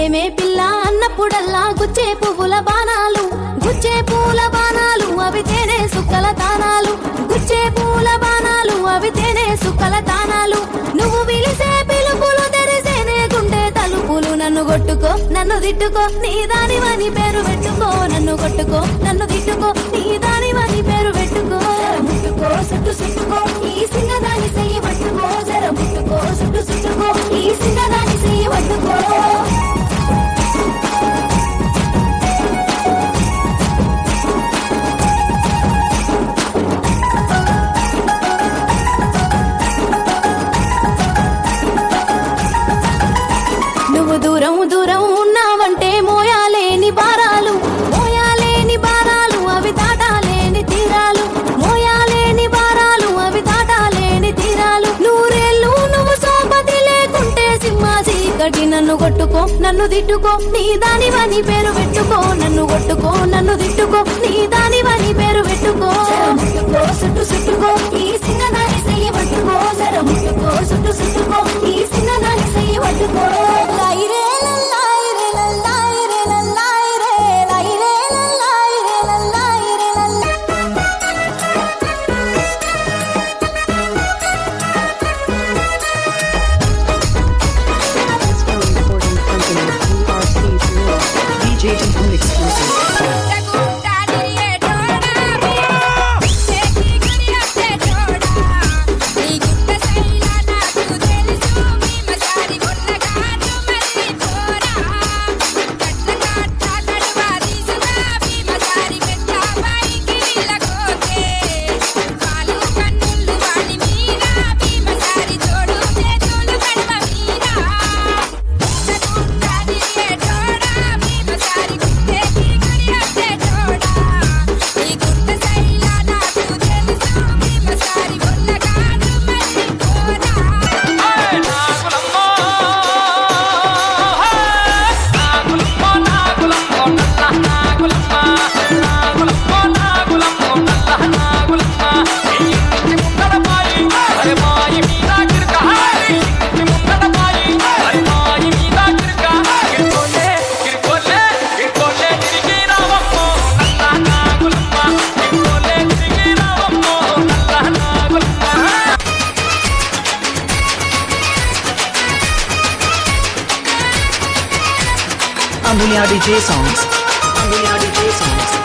ఏమే పిల్ల అన్నప్పుడల్లా గుచ్చే పువ్వుల బాణాలు, గుచ్చే పూల బాణాలు అవి తేనె సుక్కల తానాలు, గుచ్చే పూల బాణాలు అవి తేనె సుక్కల తానాలు. నువ్వు పిలిసే పిలుపులు తెరిసేనే గుండె తలుపులు. నన్ను కొట్టుకో నన్ను తిట్టుకో నీ దానివని పేరు పెట్టుకో, నన్ను కొట్టుకో నన్ను తిట్టుకో నీ దానివని పేరు పెట్టుకో. ముట్టుకో సుట్టు సుట్టుకో ఈ సింగదాని చెయ్యి పట్టుకో, జర ముట్టుకో సుట్టు సుట్టుకో ఈ సింగదాని చెయ్యి పట్టుకో. నువ్వు దూరం దూరం ఉన్నావంటే మోయాలేని భారాలు, మోయాలేని భారాలు అవి దాటాలేని తీరాలు, మోయాలేని భారాలు అవి దాటాలేని తీరాలు. నూరేళ్ళు నువ్వు సోపతి లేకుంటే సింహ చీకటి. నన్ను కొట్టుకో నన్ను తిట్టుకో నీ దానివని పేరు పెట్టుకో, నన్ను కొట్టుకో నన్ను తిట్టుకో నీ దానివని పేరు పెట్టుకో. ముట్టుకో సుట్టు సుట్టుకో ఈ సింగదాని చెయ్యి పట్టుకో, జర ముట్టుకో సుట్టు సుట్టుకో ఈ సింగదాని చెయ్యి పట్టుకో. Ambulia DJ songs. Ambulia DJ songs.